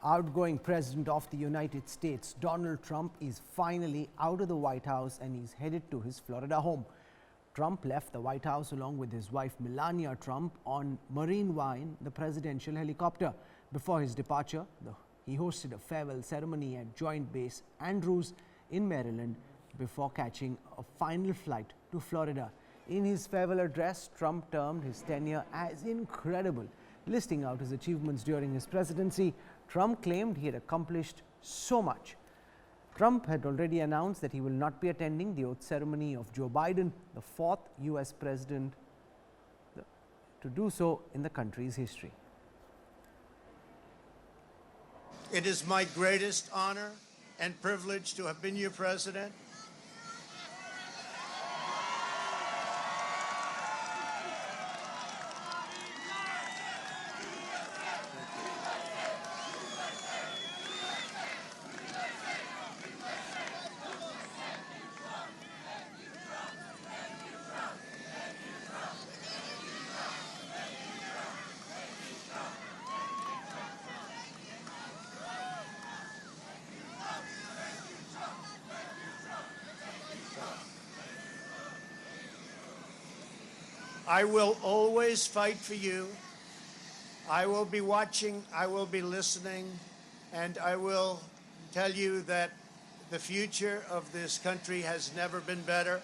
Outgoing President of the United States, Donald Trump, is finally out of the White House and he's headed to his Florida home. Trump left the White House along with his wife Melania Trump on Marine One, the presidential helicopter. Before his departure, he hosted a farewell ceremony at Joint Base Andrews in Maryland before catching a final flight to Florida. In his farewell address, Trump termed his tenure as incredible. Listing out his achievements during his presidency, Trump claimed he had accomplished so much. Trump had already announced that he will not be attending the oath ceremony of Joe Biden, the fourth U.S. president to do so in the country's history. It is my greatest honor and privilege to have been your president. I will always fight for you. I will be watching, I will be listening, and I will tell you that the future of this country has never been better.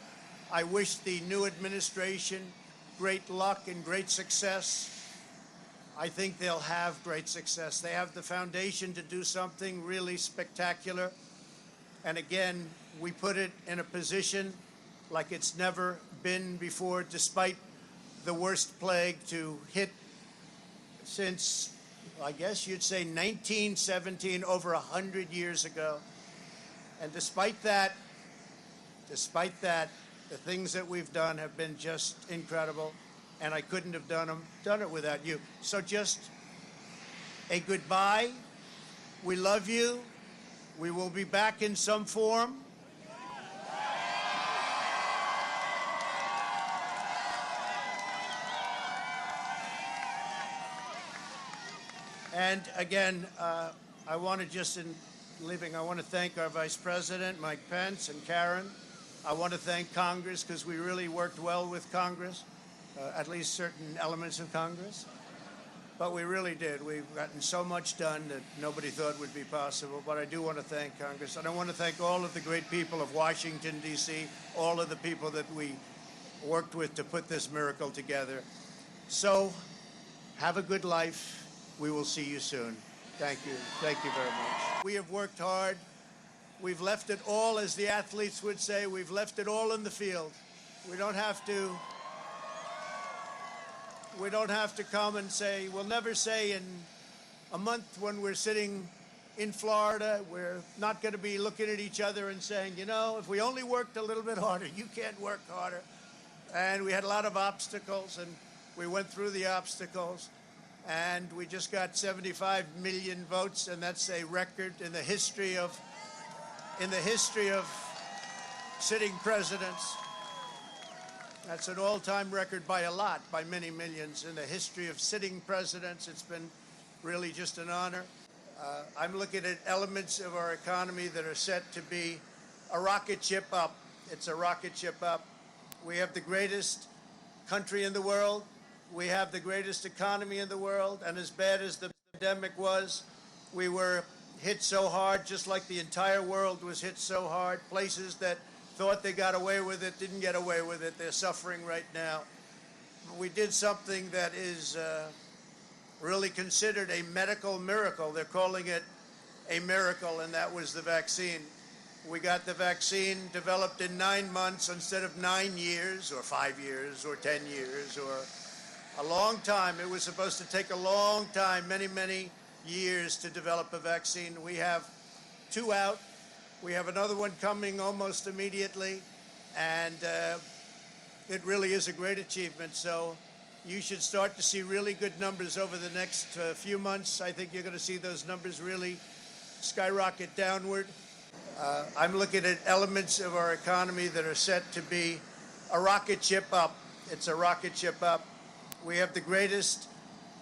I wish the new administration great luck and great success. I think they'll have great success. They have the foundation to do something really spectacular. And again, we put it in a position like it's never been before, despite the worst plague to hit since, I guess you'd say 1917, over 100 years ago. And despite that, the things that we've done have been just incredible, and I couldn't have done it without you. So just a goodbye. We love you. We will be back in some form. And again, I want to just, in leaving, I want to thank our Vice President, Mike Pence, and Karen. I want to thank Congress, because we really worked well with Congress, at least certain elements of Congress. But we really did. We've gotten so much done that nobody thought would be possible. But I do want to thank Congress. And I want to thank all of the great people of Washington, D.C., all of the people that we worked with to put this miracle together. So have a good life. We will see you soon. Thank you. Thank you very much. We have worked hard. We've left it all, as the athletes would say, we've left it all in the field. We don't have to come and say, we'll never say in a month when we're sitting in Florida, we're not going to be looking at each other and saying, you know, if we only worked a little bit harder, you can't work harder. And we had a lot of obstacles, and we went through the obstacles. And we just got 75 million votes, and that's a record in the history of sitting presidents. That's an all-time record by a lot, by many millions. In the history of sitting presidents, it's been really just an honor. I'm looking at elements of our economy that are set to be a rocket ship up. It's a rocket ship up. We have the greatest country in the world. We have the greatest economy in the world, and as bad as the pandemic was, we were hit so hard, just like the entire world was hit so hard. Places that thought they got away with it didn't get away with it. They're suffering right now. We did something that is really considered a medical miracle. They're calling it a miracle, and that was the vaccine. We got the vaccine developed in 9 months instead of 9 years or 5 years or 10 years or a long time. It was supposed to take a long time, many, many years to develop a vaccine. We have 2 out. We have another one coming almost immediately. And it really is a great achievement. So you should start to see really good numbers over the next few months. I think you're going to see those numbers really skyrocket downward. I'm looking at elements of our economy that are set to be a rocket ship up. It's a rocket ship up. We have the greatest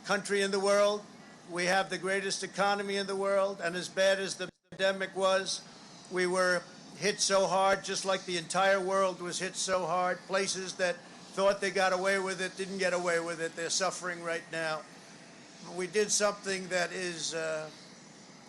country in the world. We have the greatest economy in the world, and as bad as the pandemic was, we were hit so hard, just like the entire world was hit so hard. Places that thought they got away with it didn't get away with it. They're suffering right now. We did something that is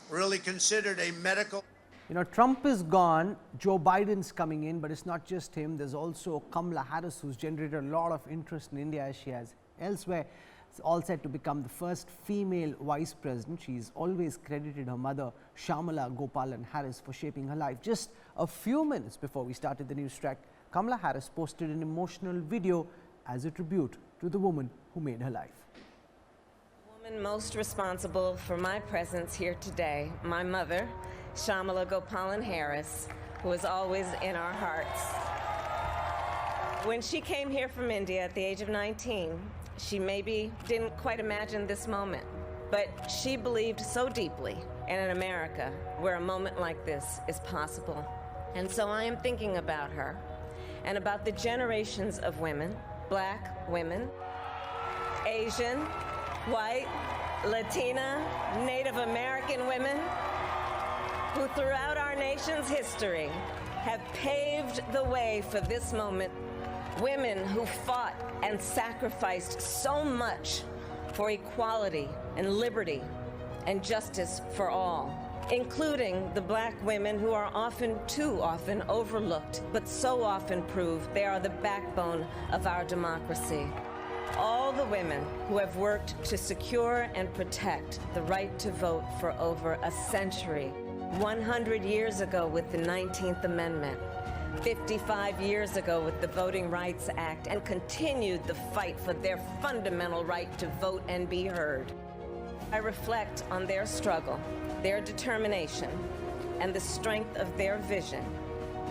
really considered a medical. You know, Trump is gone, Joe Biden's coming in, but it's not just him. There's also Kamala Harris, who's generated a lot of interest in India as she has elsewhere. It's all set to become the first female vice president. She's always credited her mother, Shyamala Gopalan Harris, for shaping her life. Just a few minutes before we started the Newstrack, Kamala Harris posted an emotional video as a tribute to the woman who made her life. The woman most responsible for my presence here today, my mother, Shyamala Gopalan Harris, who is always in our hearts. When she came here from India at the age of 19, she maybe didn't quite imagine this moment, but she believed so deeply in an America where a moment like this is possible. And so I am thinking about her and about the generations of women, Black women, Asian, white, Latina, Native American women, who throughout our nation's history have paved the way for this moment. Women who fought and sacrificed so much for equality and liberty and justice for all, including the Black women who are too often overlooked, but so often prove they are the backbone of our democracy. All the women who have worked to secure and protect the right to vote for over a century, 100 years ago with the 19th Amendment, 55 years ago with the Voting Rights Act, and continued the fight for their fundamental right to vote and be heard. I reflect on their struggle, their determination, and the strength of their vision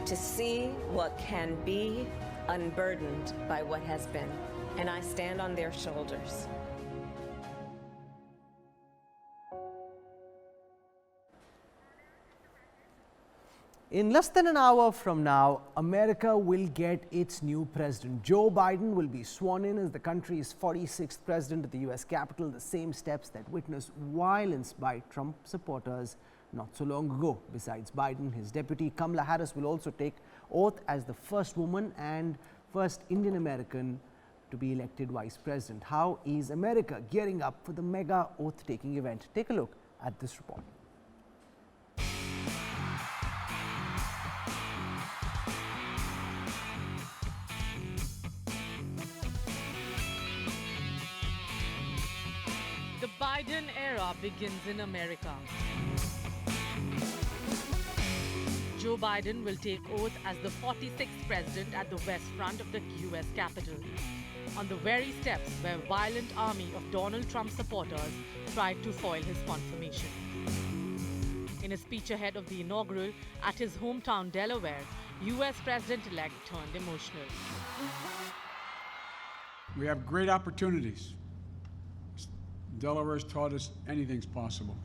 to see what can be unburdened by what has been. And I stand on their shoulders. In less than an hour from now, America will get its new president. Joe Biden will be sworn in as the country's 46th president at the U.S. Capitol, the same steps that witnessed violence by Trump supporters not so long ago. Besides Biden, his deputy Kamala Harris will also take oath as the first woman and first Indian American to be elected vice president. How is America gearing up for the mega oath-taking event? Take a look at this report. The Biden era begins in America. Joe Biden will take oath as the 46th president at the west front of the U.S. Capitol, on the very steps where a violent army of Donald Trump supporters tried to foil his confirmation. In a speech ahead of the inaugural at his hometown Delaware, U.S. President-elect turned emotional. We have great opportunities. Delaware has taught us anything's possible.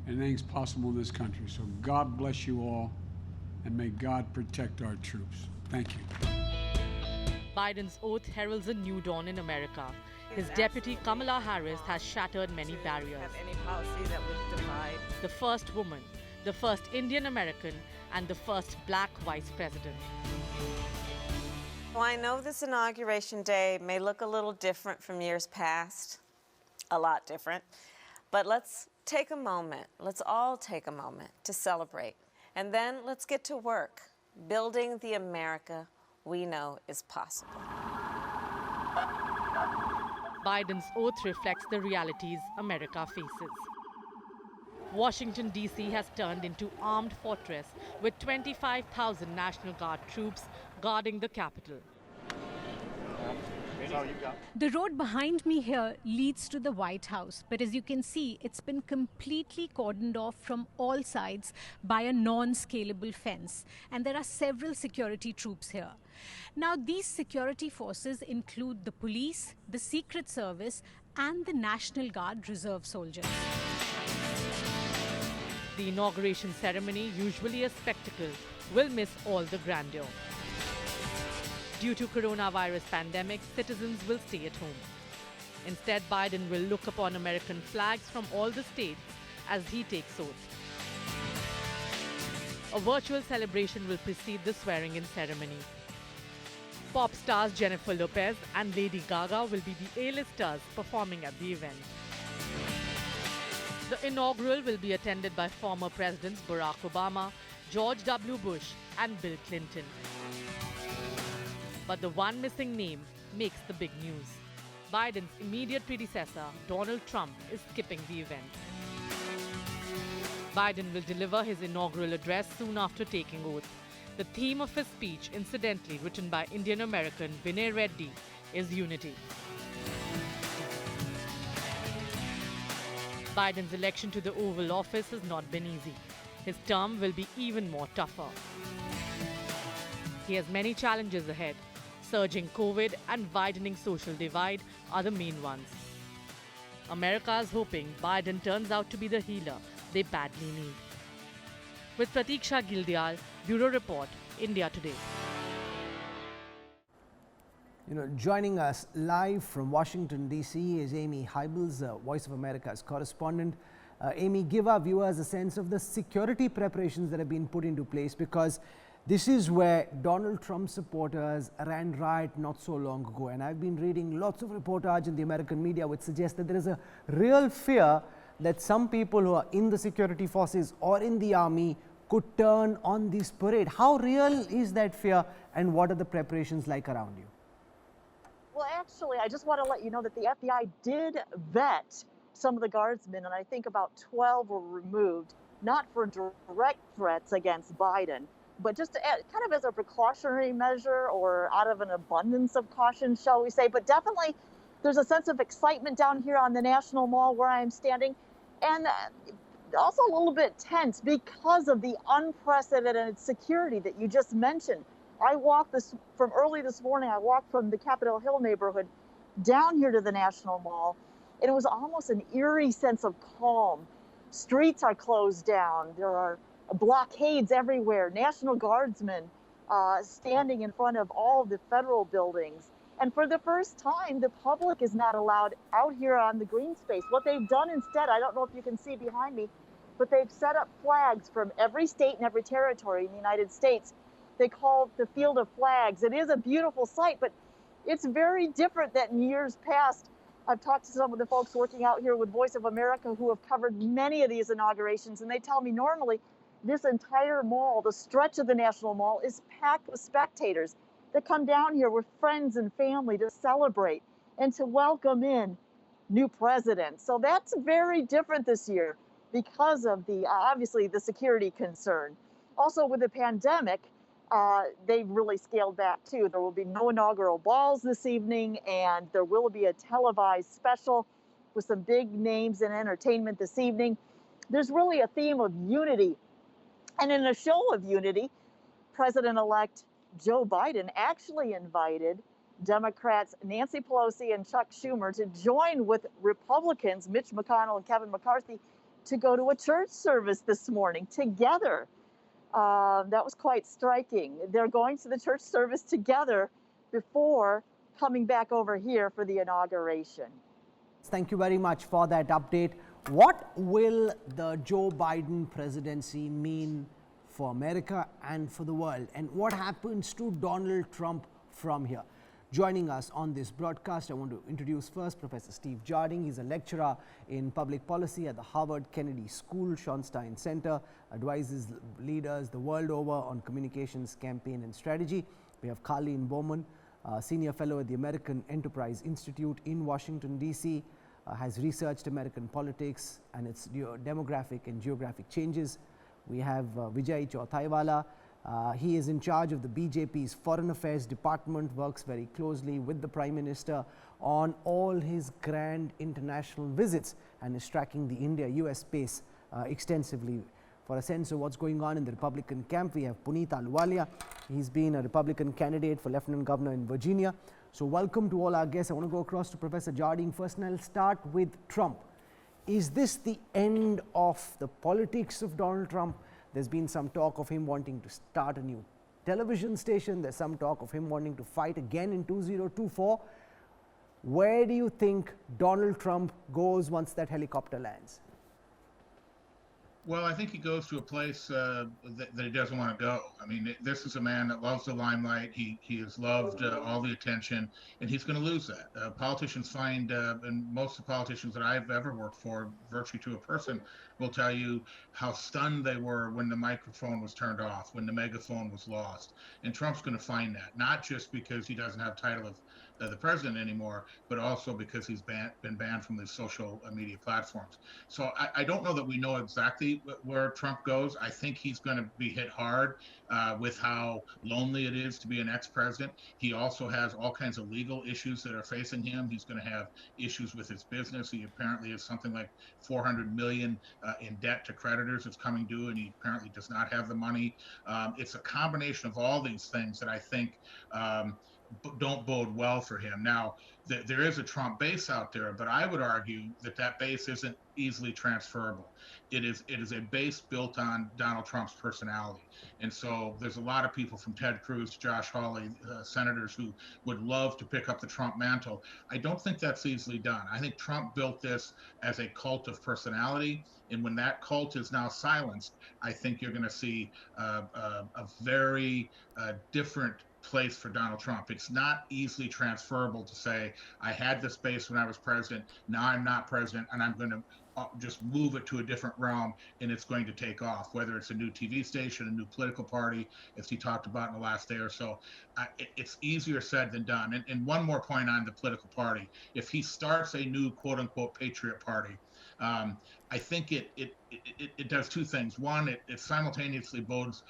Anything's possible in this country. So God bless you all, and may God protect our troops. Thank you. Biden's oath heralds a new dawn in America. His deputy Kamala Harris has shattered many barriers. Any policy that would divide. The first woman, the first Indian American, and the first Black vice president. Well, I know this inauguration day may look a little different from years past. A lot different. But let's take a moment, let's all take a moment to celebrate. And then let's get to work, building the America we know is possible. Biden's oath reflects the realities America faces. Washington, D.C. has turned into armed fortress with 25,000 National Guard troops guarding the Capitol. The road behind me here leads to the White House, but as you can see, it's been completely cordoned off from all sides by a non-scalable fence, and there are several security troops here. Now, these security forces include the police, the Secret Service, and the National Guard Reserve soldiers. The inauguration ceremony, usually a spectacle, will miss all the grandeur. Due to coronavirus pandemic, citizens will stay at home. Instead, Biden will look upon American flags from all the states as he takes oath. A virtual celebration will precede the swearing-in ceremony. Pop stars Jennifer Lopez and Lady Gaga will be the A-listers performing at the event. The inaugural will be attended by former Presidents Barack Obama, George W. Bush and Bill Clinton. But the one missing name makes the big news. Biden's immediate predecessor, Donald Trump, is skipping the event. Biden will deliver his inaugural address soon after taking oath. The theme of his speech, incidentally written by Indian-American Vinay Reddy, is unity. Biden's election to the Oval Office has not been easy. His term will be even more tougher. He has many challenges ahead. Surging COVID and widening social divide are the main ones. America is hoping Biden turns out to be the healer they badly need. With Pratiksha Gildial, Bureau Report, India Today. Joining us live from Washington, D.C. is Amy Hybels, Voice of America's correspondent. Amy, give our viewers a sense of the security preparations that have been put into place, because this is where Donald Trump supporters ran riot not so long ago. And I've been reading lots of reportage in the American media which suggests that there is a real fear that some people who are in the security forces or in the army could turn on this parade. How real is that fear, and what are the preparations like around you? Well, actually, I just want to let you know that the FBI did vet some of the guardsmen, and I think about 12 were removed, not for direct threats against Biden, but just kind of as a precautionary measure or out of an abundance of caution, shall we say. But definitely there's a sense of excitement down here on the National Mall where I'm standing, and also a little bit tense because of the unprecedented security that you just mentioned. I walked from early this morning, I walked from the Capitol Hill neighborhood down here to the National Mall, and it was almost an eerie sense of calm. Streets are closed down. There are blockades everywhere, National Guardsmen standing in front of all of the federal buildings. And for the first time, the public is not allowed out here on the green space. What they've done instead, I don't know if you can see behind me, but they've set up flags from every state and every territory in the United States. They call it the Field of Flags. It is a beautiful sight, but it's very different than in years past. I've talked to some of the folks working out here with Voice of America who have covered many of these inaugurations, and they tell me normally this entire mall, the stretch of the National Mall, is packed with spectators that come down here with friends and family to celebrate and to welcome in new presidents. So that's very different this year because of the, obviously, the security concern. Also with the pandemic, they've really scaled back too. There will be no inaugural balls this evening, and there will be a televised special with some big names in entertainment this evening. There's really a theme of unity. And in a show of unity, President-elect Joe Biden actually invited Democrats Nancy Pelosi and Chuck Schumer to join with Republicans Mitch McConnell and Kevin McCarthy to go to a church service this morning together. That was quite striking. They're going to the church service together before coming back over here for the inauguration. Thank you very much for that update. What will the Joe Biden presidency mean for America and for the world? And what happens to Donald Trump from here? Joining us on this broadcast, I want to introduce first Professor Steve Jarding. He's a lecturer in public policy at the Harvard Kennedy School Schonstein Center, advises leaders the world over on communications, campaign and strategy. We have Carleen Bowman, senior fellow at the American Enterprise Institute in Washington, D.C., has researched American politics and its demographic and geographic changes. We have Vijay Chauthaiwala. He is in charge of the BJP's Foreign Affairs Department, works very closely with the Prime Minister on all his grand international visits, and is tracking the India-US space extensively. For a sense of what's going on in the Republican camp, we have Puneet Ahluwalia. He's been a Republican candidate for Lieutenant Governor in Virginia. So welcome to all our guests. I want to go across to Professor Jarding first, and I'll start with Trump. Is this the end of the politics of Donald Trump? There's been some talk of him wanting to start a new television station. There's some talk of him wanting to fight again in 2024. Where do you think Donald Trump goes once that helicopter lands? Well, I think he goes to a place that he doesn't want to go. I mean, this is a man that loves the limelight. He has loved all the attention, and he's going to lose that. Politicians find, and most of the politicians that I've ever worked for, virtually to a person, will tell you how stunned they were when the microphone was turned off, when the megaphone was lost. And Trump's going to find that, not just because he doesn't have title of the president anymore, but also because he's been banned from the social media platforms. So I don't know that we know exactly where Trump goes. I think he's going to be hit hard with how lonely it is to be an ex-president. He also has all kinds of legal issues that are facing him. He's going to have issues with his business. He apparently has something like 400 million in debt to creditors that's coming due, and he apparently does not have the money. It's a combination of all these things that I think don't bode well for him. Now, there is a Trump base out there, but I would argue that that base isn't easily transferable. It is a base built on Donald Trump's personality, and so there's a lot of people from Ted Cruz to Josh Hawley, senators who would love to pick up the Trump mantle. I don't think that's easily done. I think Trump built this as a cult of personality, and when that cult is now silenced, I think you're going to see a very different place for Donald Trump. It's not easily transferable to say, I had this base when I was president, now I'm not president, and I'm going to just move it to a different realm and it's going to take off, whether it's a new TV station, a new political party, as he talked about in the last day or so. It's easier said than done. And one more point on the political party. If he starts a new quote unquote patriot party, I think it does two things. One, it simultaneously bodes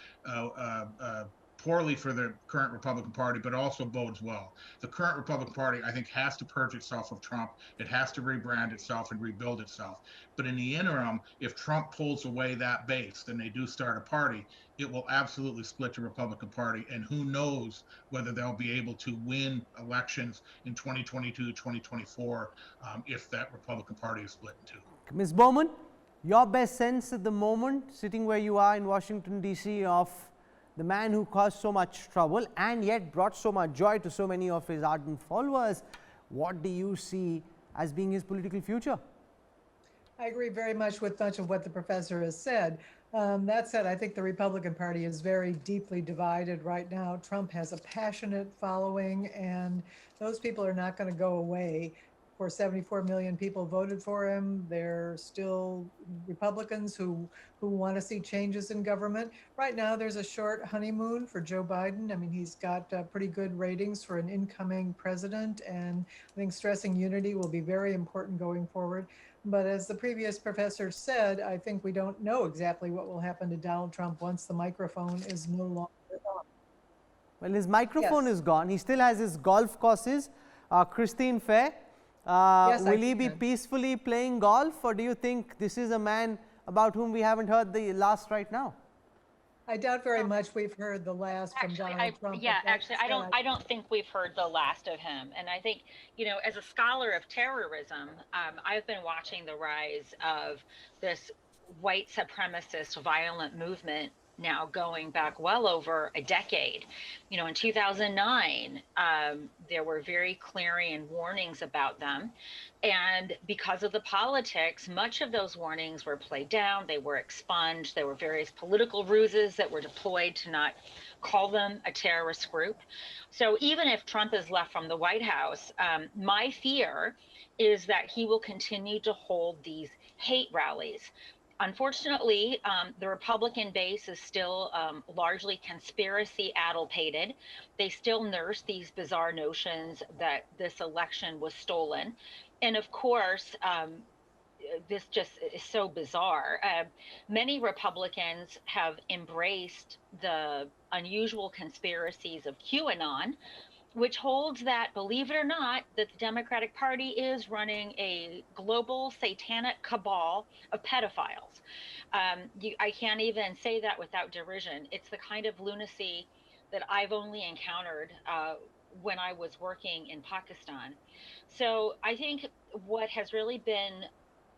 poorly for the current Republican Party, but also bodes well. The current Republican Party, I think, has to purge itself of Trump. It has to rebrand itself and rebuild itself. But in the interim, if Trump pulls away that base, then they do start a party, it will absolutely split the Republican Party. And who knows whether they'll be able to win elections in 2022, 2024, if that Republican Party is split in two. Ms. Bowman, your best sense at the moment, sitting where you are in Washington, D.C., of the man who caused so much trouble and yet brought so much joy to so many of his ardent followers, what do you see as being his political future? I agree very much with much of what the professor has said. That said, I think the Republican Party is very deeply divided right now. Trump has a passionate following, and those people are not going to go away. Of course, 74 million people voted for him. There are still Republicans who want to see changes in government. Right now, there's a short honeymoon for Joe Biden. I mean, he's got pretty good ratings for an incoming president, and I think stressing unity will be very important going forward. But as the previous professor said, I think we don't know exactly what will happen to Donald Trump once the microphone is no longer on. Well, his microphone Yes. is gone. He still has his golf courses. Christine Fair, Yes, will he be peacefully playing golf, or do you think this is a man about whom we haven't heard the last right now? I doubt very much we've heard the last from Donald Trump. I don't think we've heard the last of him. And I think, as a scholar of terrorism, I've been watching the rise of this white supremacist violent movement now going back well over a decade. In 2009, there were very clarion warnings about them. And because of the politics, much of those warnings were played down, they were expunged, there were various political ruses that were deployed to not call them a terrorist group. So even if Trump is left from the White House, my fear is that he will continue to hold these hate rallies. Unfortunately, the Republican base is still largely conspiracy addlepated. They still nurse these bizarre notions that this election was stolen. And of course, this just is so bizarre. Many Republicans have embraced the unusual conspiracies of QAnon, which holds that, believe it or not, that the Democratic Party is running a global satanic cabal of pedophiles. I can't even say that without derision. It's the kind of lunacy that I've only encountered when I was working in Pakistan. So I think what has really been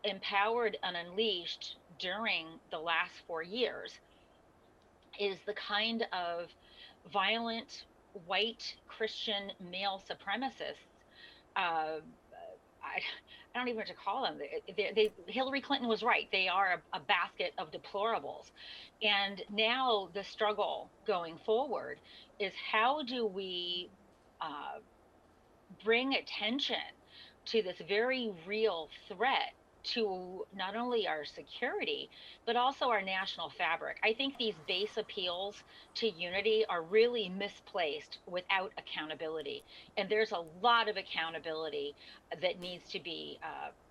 empowered and unleashed during the last 4 years is the kind of violent white Christian male supremacists I, I don't even know what to call them. Hillary Clinton was right. They are a basket of deplorables. And now the struggle going forward is how do we uh, bring attention to this very real threat to not only our security, but also our national fabric. I think these base appeals to unity are really misplaced without accountability. And there's a lot of accountability that needs to be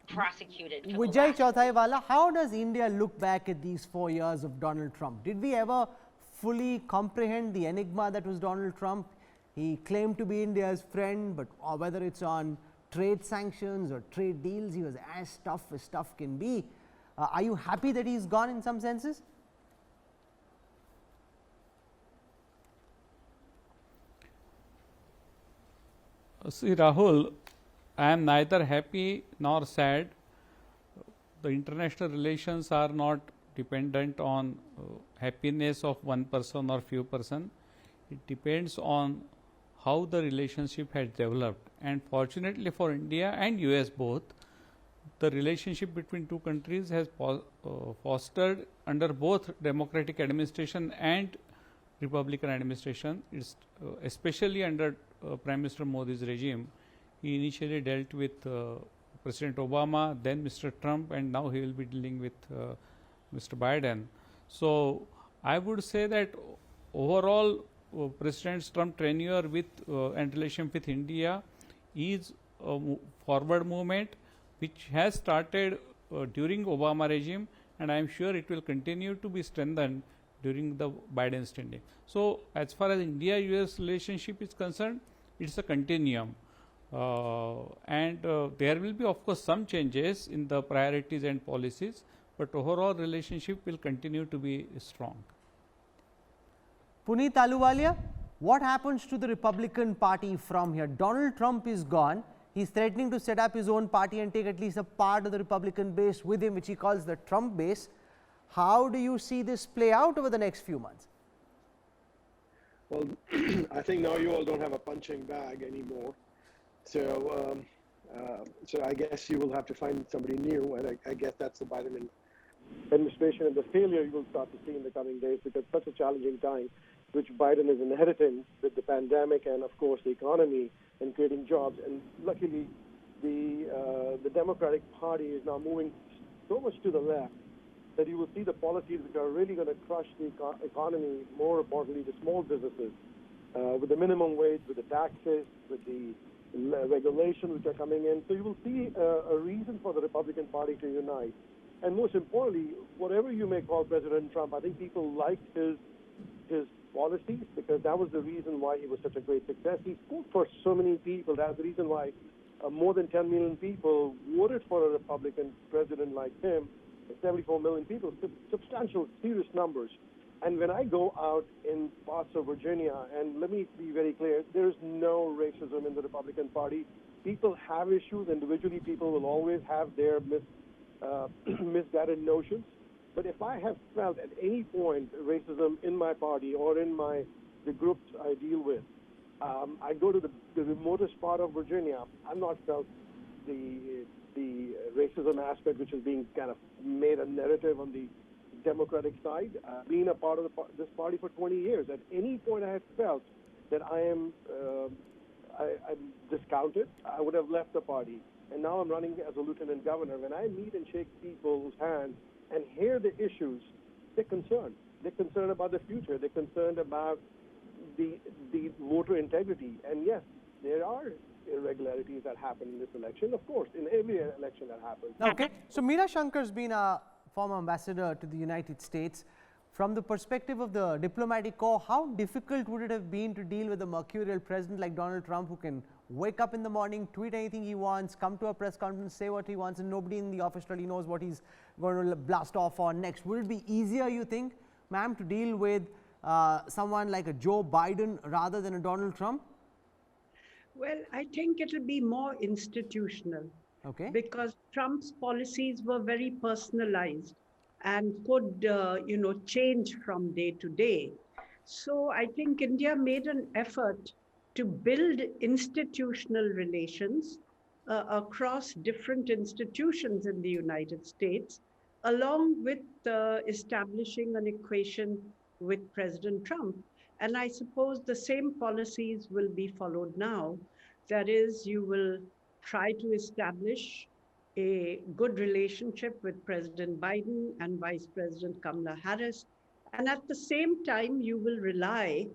prosecuted for the Vijay last 4 years. Chauthaiwala, how does India look back at these 4 years of Donald Trump? Did we ever fully comprehend the enigma that was Donald Trump? He claimed to be India's friend, but whether it's on trade sanctions or trade deals, he was as tough can be. Are you happy that he's gone in some senses? See, Rahul, I am neither happy nor sad. The international relations are not dependent on happiness of one person or few person. It depends on how the relationship has developed, and fortunately for India and US both, the relationship between two countries has fostered under both democratic administration and Republican administration. It's especially under Prime Minister Modi's regime. He initially dealt with President Obama, then Mr. Trump, and now he will be dealing with Mr. Biden. So I would say that overall President Trump tenure with and relationship with India is a forward movement which has started during Obama regime, and I am sure it will continue to be strengthened during the Biden standing. So as far as India-US relationship is concerned, it's a continuum. And there will be of course some changes in the priorities and policies, but overall relationship will continue to be strong. Puneet Ahluwalia, what happens to the Republican Party from here? Donald Trump is gone. He's threatening to set up his own party and take at least a part of the Republican base with him, which he calls the Trump base. How do you see this play out over the next few months? Well, I think now you all don't have a punching bag anymore. So, so I guess you will have to find somebody new, and I guess that's the Biden administration, and the failure you will start to see in the coming days, because it's such a challenging time, which Biden is inheriting with the pandemic and, of course, the economy and creating jobs. And luckily, the Democratic Party is now moving so much to the left that you will see the policies which are really going to crush the economy, more importantly, the small businesses, with the minimum wage, with the taxes, with the regulations which are coming in. So you will see a reason for the Republican Party to unite. And most importantly, whatever you may call President Trump, I think people liked his policies, because that was the reason why he was such a great success. He spoke for so many people. That's the reason why more than 10 million people voted for a Republican president like him. 74 million people, substantial, serious numbers. And when I go out in parts of Virginia, and let me be very clear, there's no racism in the Republican Party. People have issues. Individually, people will always have their misguided notions. But if I have felt at any point racism in my party or in the groups I deal with, I go to the remotest part of Virginia. I've not felt the racism aspect, which is being kind of made a narrative on the Democratic side. Being a part of this party for 20 years, at any point I have felt that I'm discounted, I would have left the party. And now I'm running as a lieutenant governor. When I meet and shake people's hands and hear the issues, they're concerned. They're concerned about the future. They're concerned about the voter integrity. And yes, there are irregularities that happen in this election, of course, in every election that happens. Okay, so Meera Shankar's been a former ambassador to the United States. From the perspective of the diplomatic corps, how difficult would it have been to deal with a mercurial president like Donald Trump, who can wake up in the morning, tweet anything he wants, come to a press conference, say what he wants, and nobody in the office really knows what he's going to blast off on next? Would it be easier, you think, ma'am, to deal with someone like a Joe Biden rather than a Donald Trump? Well, I think it'll be more institutional. Okay. Because Trump's policies were very personalized and could, change from day to day. So I think India made an effort to build institutional relations across different institutions in the United States, along with establishing an equation with President Trump. And I suppose the same policies will be followed now. That is, you will try to establish a good relationship with President Biden and Vice President Kamala Harris. And at the same time, you will rely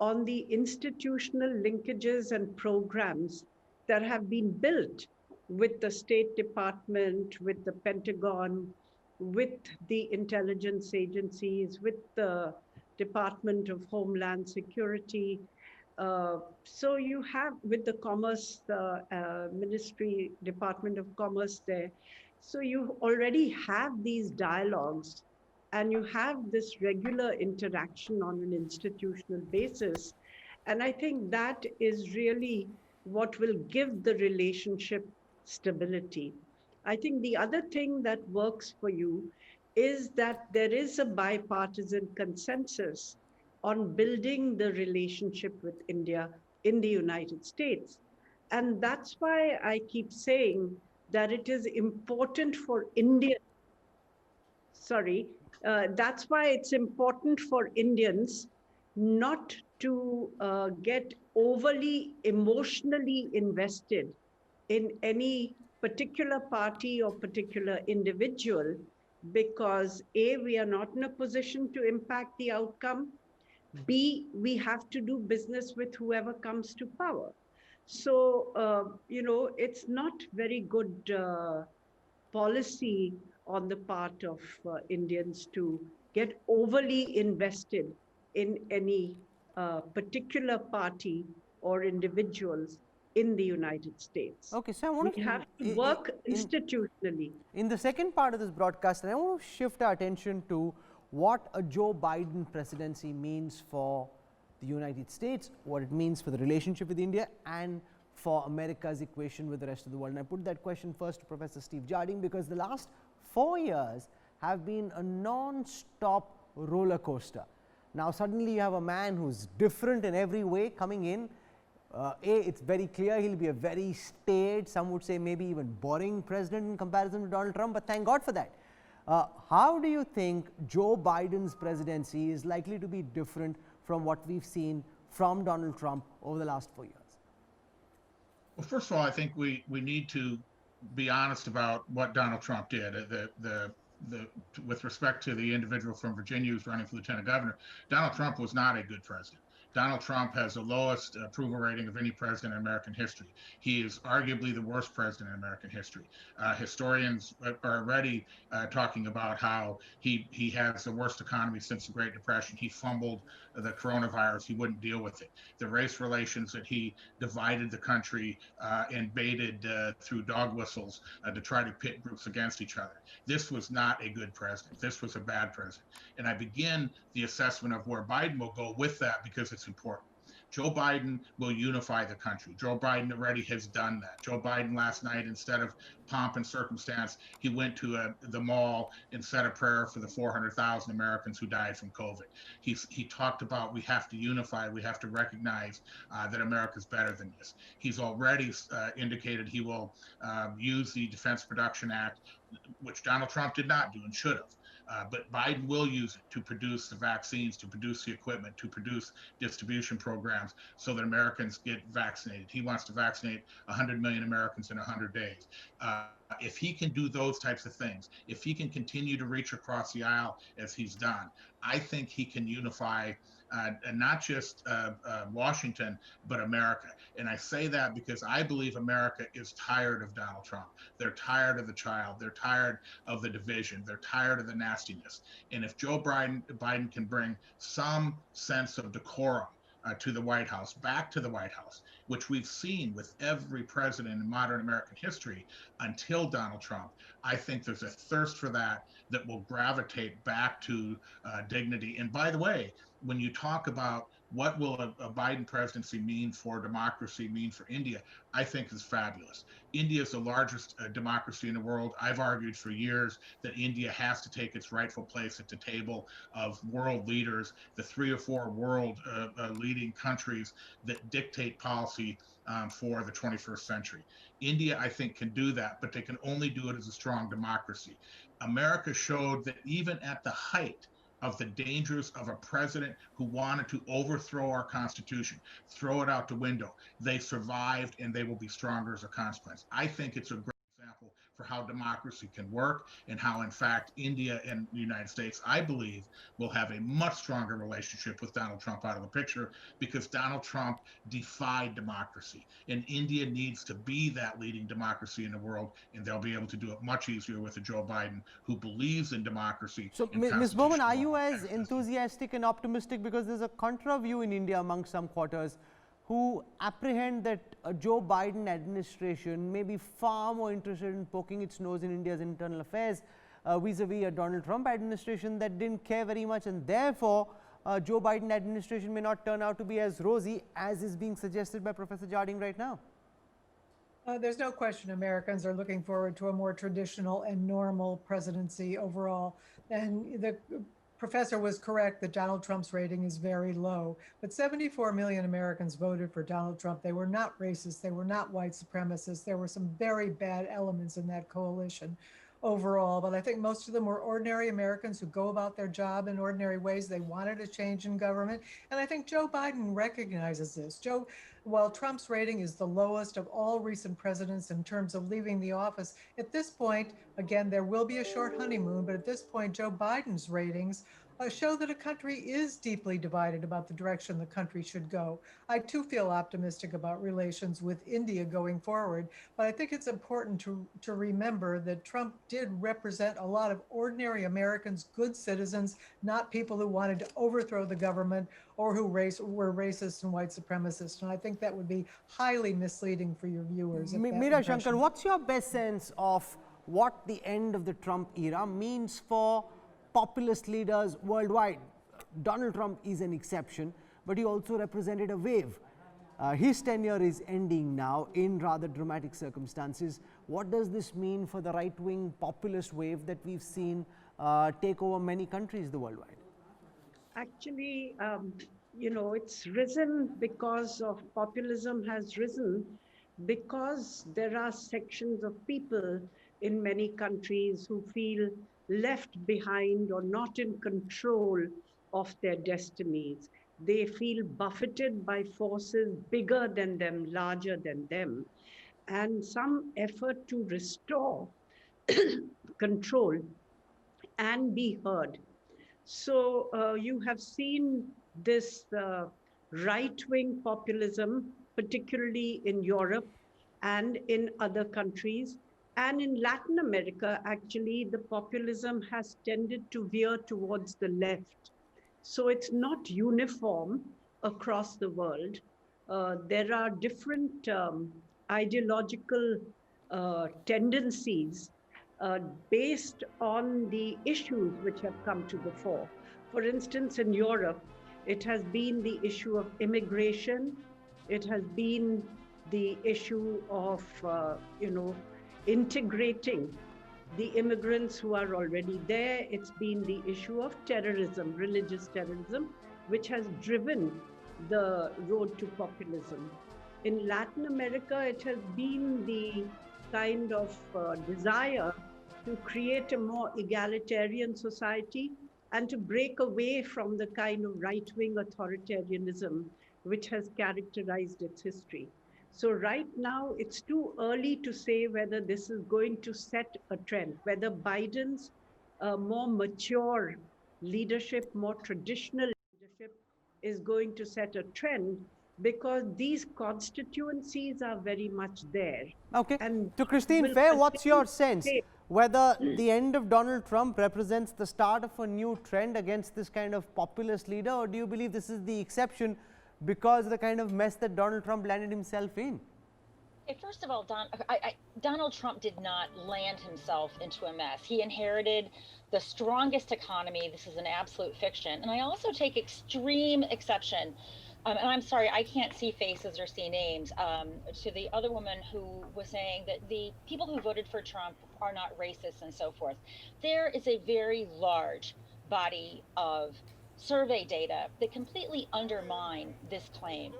on the institutional linkages and programs that have been built with the State Department, with the Pentagon, with the intelligence agencies, with the Department of Homeland Security. So you have with the Commerce Ministry, Department of Commerce there. So you already have these dialogues and you have this regular interaction on an institutional basis. And I think that is really what will give the relationship stability. I think the other thing that works for you is that there is a bipartisan consensus on building the relationship with India in the United States. And that's why I keep saying that it is important for India. That's why it's important for Indians not to get overly emotionally invested in any particular party or particular individual, because A, we are not in a position to impact the outcome. B, we have to do business with whoever comes to power. So, it's not very good policy on the part of Indians to get overly invested in any particular party or individuals in the United States. Okay, so I want we to have to work institutionally. In the second part of this broadcast, I want to shift our attention to what a Joe Biden presidency means for the United States, what it means for the relationship with India, and for America's equation with the rest of the world. And I put that question first to Professor Steve Jardine, because the last 4 years have been a non-stop roller coaster. Now suddenly you have a man who's different in every way coming in. It's very clear he'll be a very staid, some would say maybe even boring president in comparison to Donald Trump, but thank God for that. How do you think Joe Biden's presidency is likely to be different from what we've seen from Donald Trump over the last 4 years? Well, first of all, I think we need to be honest about what Donald Trump did. With respect to the individual from Virginia who's running for lieutenant governor, Donald Trump was not a good president. Donald Trump has the lowest approval rating of any president in American history. He is arguably the worst president in American history. Historians are already talking about how he has the worst economy since the Great Depression. He fumbled the coronavirus. He wouldn't deal with it. The race relations that he divided the country and baited through dog whistles to try to pit groups against each other. This was not a good president. This was a bad president. And I begin the assessment of where Biden will go with that because it's important. Joe Biden will unify the country. Joe Biden already has done that. Joe Biden last night, instead of pomp and circumstance, he went to the mall and said a prayer for the 400,000 Americans who died from COVID. He talked about we have to unify, we have to recognize that America's better than this. He's already indicated he will use the Defense Production Act, which Donald Trump did not do and should have. But Biden will use it to produce the vaccines, to produce the equipment, to produce distribution programs so that Americans get vaccinated. He wants to vaccinate 100 million Americans in 100 days. If he can do those types of things, if he can continue to reach across the aisle as he's done, I think he can unify not just Washington, but America. And I say that because I believe America is tired of Donald Trump. They're tired of the child. They're tired of the division. They're tired of the nastiness. And if Joe Biden can bring some sense of decorum to the White House, back to the White House, which we've seen with every president in modern American history until Donald Trump, I think there's a thirst for that will gravitate back to dignity. And by the way, when you talk about what will a Biden presidency mean for democracy, mean for India, I think is fabulous. India is the largest democracy in the world. I've argued for years that India has to take its rightful place at the table of world leaders, the 3 or 4 world leading countries that dictate policy for the 21st century. India, I think, can do that, but they can only do it as a strong democracy. America showed that even at the height of the dangers of a president who wanted to overthrow our Constitution, throw it out the window, they survived, and they will be stronger as a consequence. I think it's a great example for how democracy can work, and how, in fact, India and the United States, I believe, will have a much stronger relationship with Donald Trump out of the picture, because Donald Trump defied democracy, and India needs to be that leading democracy in the world, and they'll be able to do it much easier with a Joe Biden who believes in democracy. So, Ms. Bowman, are you as enthusiastic and optimistic? Because there's a contra view in India among some quarters who apprehend that a Joe Biden administration may be far more interested in poking its nose in India's internal affairs vis-a-vis a Donald Trump administration that didn't care very much, and therefore Joe Biden administration may not turn out to be as rosy as is being suggested by Professor Jarding right now. There's no question Americans are looking forward to a more traditional and normal presidency overall. And the professor was correct that Donald Trump's rating is very low, but 74 million Americans voted for Donald Trump. They were not racist. They were not white supremacists. There were some very bad elements in that coalition overall, but I think most of them were ordinary Americans who go about their job in ordinary ways. They wanted a change in government, and I think Joe Biden recognizes this. While Trump's rating is the lowest of all recent presidents in terms of leaving the office, at this point, again, there will be a short honeymoon, but at this point, Joe Biden's ratings show that a country is deeply divided about the direction the country should go. I too feel optimistic about relations with India going forward, but I think it's important to remember that Trump did represent a lot of ordinary Americans, good citizens, not people who wanted to overthrow the government or who were racist and white supremacists. And I think that would be highly misleading for your viewers. Meera Shankar, what's your best sense of what the end of the Trump era means for populist leaders worldwide? Donald Trump is an exception, but he also represented a wave. His tenure is ending now in rather dramatic circumstances. What does this mean for the right-wing populist wave that we've seen take over many countries the worldwide? Actually, it's risen because of populism has risen because there are sections of people in many countries who feel left behind or not in control of their destinies. They feel buffeted by forces bigger than them, larger than them, and some effort to restore control and be heard. So you have seen this right-wing populism, particularly in Europe and in other countries. And in Latin America, actually, the populism has tended to veer towards the left. So it's not uniform across the world. There are different ideological tendencies based on the issues which have come to the fore. For instance, in Europe, it has been the issue of immigration. It has been the issue of, integrating the immigrants who are already there. It's been the issue of terrorism, religious terrorism, which has driven the road to populism. In Latin America, it has been the kind of desire to create a more egalitarian society and to break away from the kind of right-wing authoritarianism which has characterized its history. So right now, it's too early to say whether this is going to set a trend, whether Biden's more mature leadership, more traditional leadership is going to set a trend, because these constituencies are very much there. Okay. To Christine Fair, what's your sense? Whether the end of Donald Trump represents the start of a new trend against this kind of populist leader, or do you believe this is the exception because of the kind of mess that Donald Trump landed himself in? First of all, Donald Trump did not land himself into a mess. He inherited the strongest economy. This is an absolute fiction. And I also take extreme exception, and I'm sorry, I can't see faces or see names, to the other woman who was saying that the people who voted for Trump are not racist and so forth. There is a very large body of survey data that completely undermine this claim.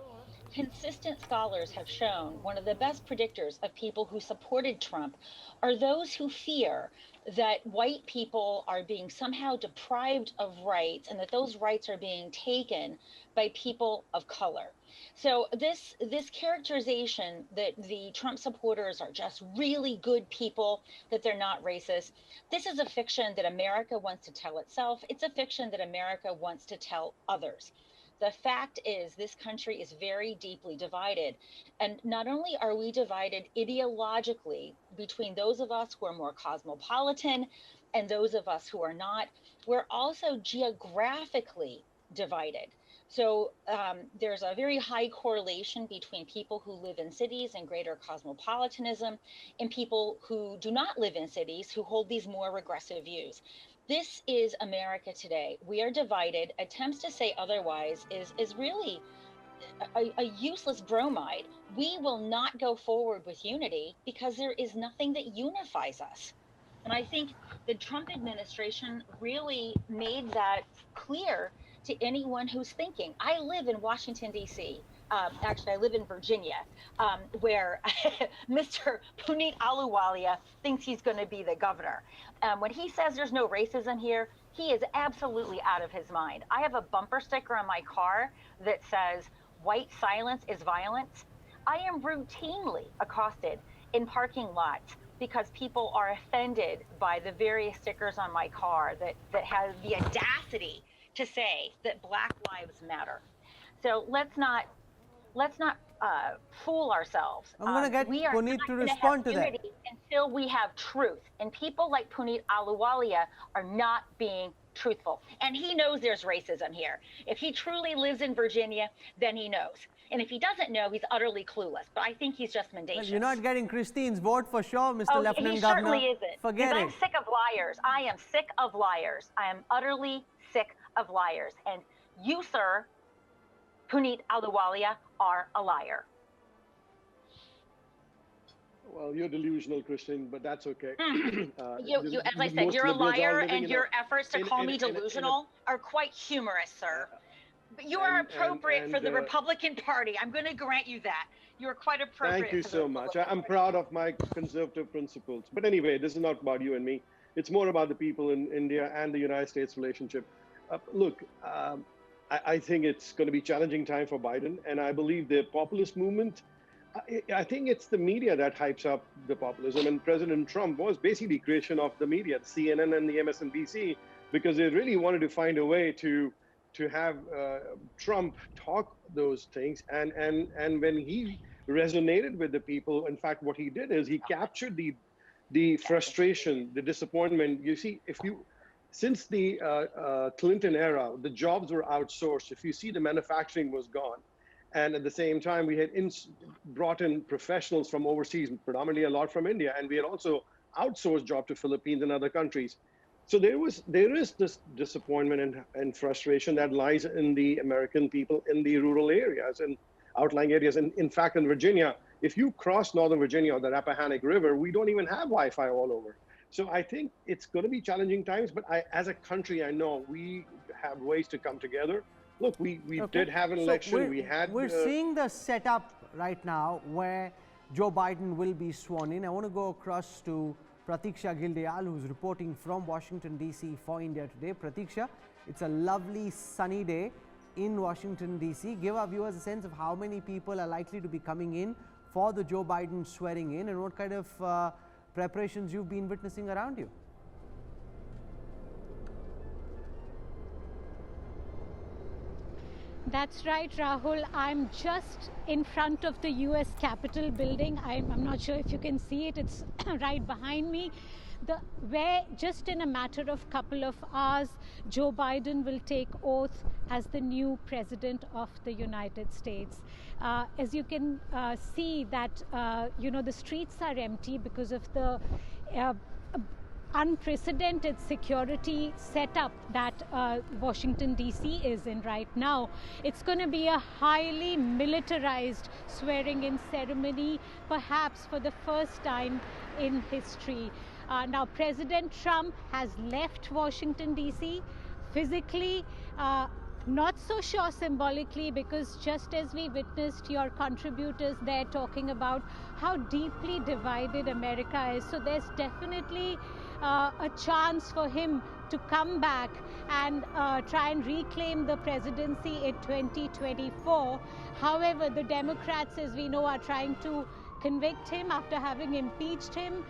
Consistent scholars have shown one of the best predictors of people who supported Trump are those who fear that white people are being somehow deprived of rights and that those rights are being taken by people of color. So this characterization that the Trump supporters are just really good people, that they're not racist, this is a fiction that America wants to tell itself. It's a fiction that America wants to tell others. The fact is, this country is very deeply divided. And not only are we divided ideologically between those of us who are more cosmopolitan and those of us who are not, we're also geographically divided. So there's a very high correlation between people who live in cities and greater cosmopolitanism and people who do not live in cities who hold these more regressive views. This is America today. We are divided. Attempts to say otherwise is really a useless bromide. We will not go forward with unity because there is nothing that unifies us. And I think the Trump administration really made that clear to anyone who's thinking. I live in Washington, D.C. Actually, I live in Virginia, where Mr. Puneet Ahluwalia thinks he's going to be the governor. When he says there's no racism here, he is absolutely out of his mind. I have a bumper sticker on my car that says, "White silence is violence." I am routinely accosted in parking lots because people are offended by the various stickers on my car that have the audacity to say that Black lives matter. So let's not fool ourselves. I'm going to get Puneet to respond to that. Until we have truth. And people like Puneet Ahluwalia are not being truthful. And he knows there's racism here. If he truly lives in Virginia, then he knows. And if he doesn't know, he's utterly clueless. But I think he's just mendacious. Well, you're not getting Christine's vote for sure, Mr. Lieutenant He Governor. certainly isn't. Forget it. I'm sick of liars. I am sick of liars. I am utterly sick of liars. And you, sir, Puneet Ahluwalia, are a liar. Well, you're delusional, Christine, but that's okay. As I said, you're a liar, and your efforts to call me delusional are quite humorous, sir. But you are appropriate for the Republican Party. I'm going to grant you that. You're quite appropriate. Thank you so much. I'm proud of my conservative principles. But anyway, this is not about you and me. It's more about the people in India and the United States relationship. Look, I think it's going to be a challenging time for Biden. And I believe the populist movement, I think it's the media that hypes up the populism. And President Trump was basically creation of the media, the CNN and the MSNBC, because they really wanted to find a way to have Trump talk those things. And when he resonated with the people, in fact, what he did is he captured the frustration, the disappointment. You see, since the Clinton era, the jobs were outsourced. If you see, the manufacturing was gone. And at the same time, we had brought in professionals from overseas, predominantly a lot from India. And we had also outsourced jobs to Philippines and other countries. So there is this disappointment and frustration that lies in the American people in the rural areas and outlying areas. And in fact, in Virginia, if you cross Northern Virginia or the Rappahannock River, we don't even have Wi-Fi all over. So I think it's going to be challenging times, but as a country, I know we have ways to come together. Look, we did have an election. We're seeing the setup right now where Joe Biden will be sworn in. I want to go across to Pratiksha Gildayal, who's reporting from Washington, D.C. for India Today. Pratiksha, it's a lovely sunny day in Washington, D.C. Give our viewers a sense of how many people are likely to be coming in for the Joe Biden swearing in and what kind of preparations you've been witnessing around you. That's right, Rahul. I'm just in front of the U.S. Capitol building. I'm not sure if you can see it. It's right behind me. Where just in a matter of couple of hours, Joe Biden will take oath as the new president of the United States. As you can see that, the streets are empty because of the unprecedented security setup that Washington DC is in right now. It's going to be a highly militarized swearing-in ceremony, perhaps for the first time in history. Now, President Trump has left Washington DC physically. Not so sure symbolically, because just as we witnessed your contributors there talking about how deeply divided America is, so there's definitely a chance for him to come back and try and reclaim the presidency in 2024. However, the Democrats, as we know, are trying to convict him after having impeached him.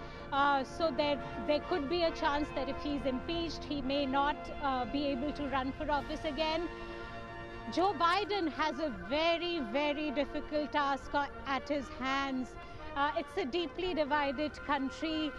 So there could be a chance that if he's impeached, he may not be able to run for office again. Joe Biden has a very, very difficult task at his hands. It's a deeply divided country.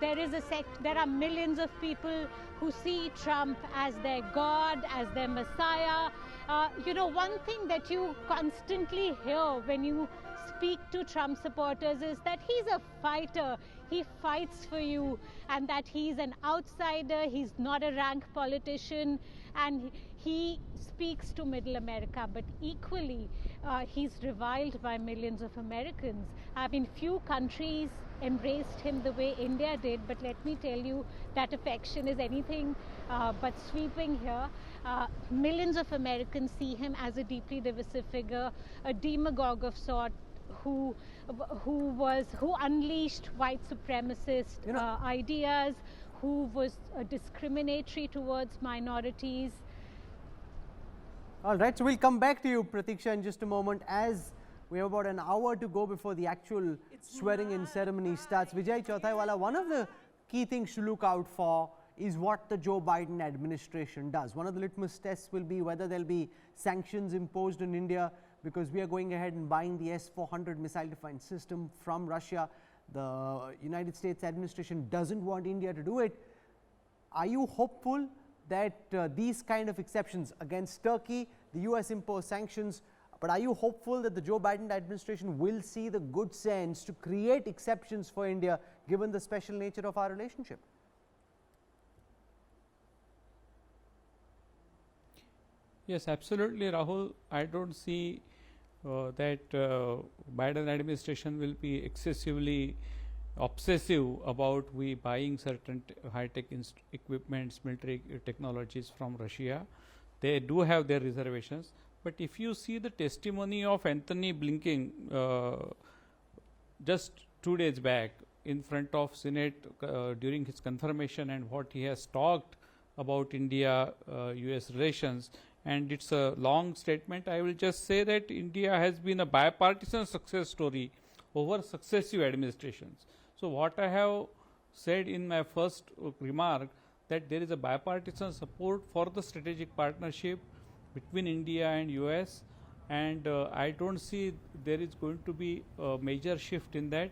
There are millions of people who see Trump as their God, as their Messiah. One thing that you constantly hear when you speak to Trump supporters is that he's a fighter. He fights for you, and that he's an outsider. He's not a rank politician, and he speaks to middle America, but equally he's reviled by millions of Americans. I mean, few countries embraced him the way India did, but let me tell you, that affection is anything but sweeping here. Millions of Americans see him as a deeply divisive figure, a demagogue of sort, who unleashed white supremacist ideas, who was discriminatory towards minorities. All right, so we'll come back to you, Pratiksha, in just a moment, as we have about an hour to go before the actual swearing-in ceremony starts. Vijay Chauthaiwala, one of the key things to look out for is what the Joe Biden administration does. One of the litmus tests will be whether there'll be sanctions imposed on India, because we are going ahead and buying the S-400 missile defense system from Russia. The United States administration doesn't want India to do it. Are you hopeful that these kind of exceptions against Turkey, the US impose sanctions, but are you hopeful that the Joe Biden administration will see the good sense to create exceptions for India, given the special nature of our relationship? Yes, absolutely, Rahul. I don't see that Biden administration will be excessively obsessive about we buying certain high-tech equipments, military technologies from Russia. They do have their reservations, but if you see the testimony of Anthony Blinken just 2 days back in front of Senate during his confirmation, and what he has talked about India-US relations, and it's a long statement. I will just say that India has been a bipartisan success story over successive administrations. So what I have said in my first remark, that there is a bipartisan support for the strategic partnership between India and US, and I don't see there is going to be a major shift in that.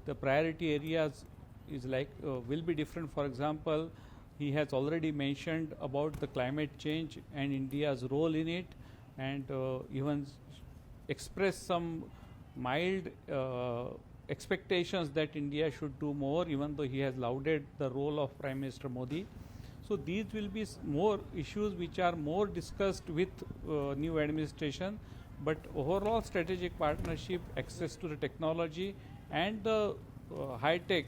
The priority areas is will be different. For example, he has already mentioned about the climate change and India's role in it, and even expressed some mild expectations that India should do more, even though he has lauded the role of Prime Minister Modi. So these will be more issues which are more discussed with new administration, but overall strategic partnership, access to the technology and the high-tech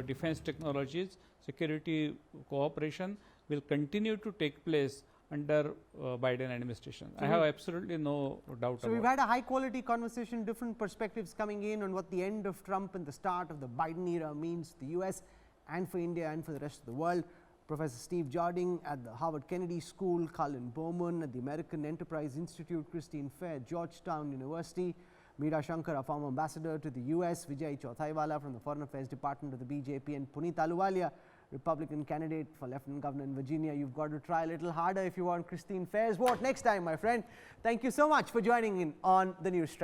defense technologies, security cooperation will continue to take place under Biden administration. I have absolutely no doubt about it. So we've had a high-quality conversation, different perspectives coming in on what the end of Trump and the start of the Biden era means to the US and for India and for the rest of the world. Professor Steve Jarding at the Harvard Kennedy School, Colin Bowman at the American Enterprise Institute, Christine Fair, Georgetown University, Meera Shankar, a former ambassador to the US, Vijay Chauthaiwala from the Foreign Affairs Department of the BJP, and Puneet Ahluwalia, Republican candidate for Lieutenant Governor in Virginia. You've got to try a little harder if you want Christine Fair's vote next time, my friend. Thank you so much for joining in on the Newstrack.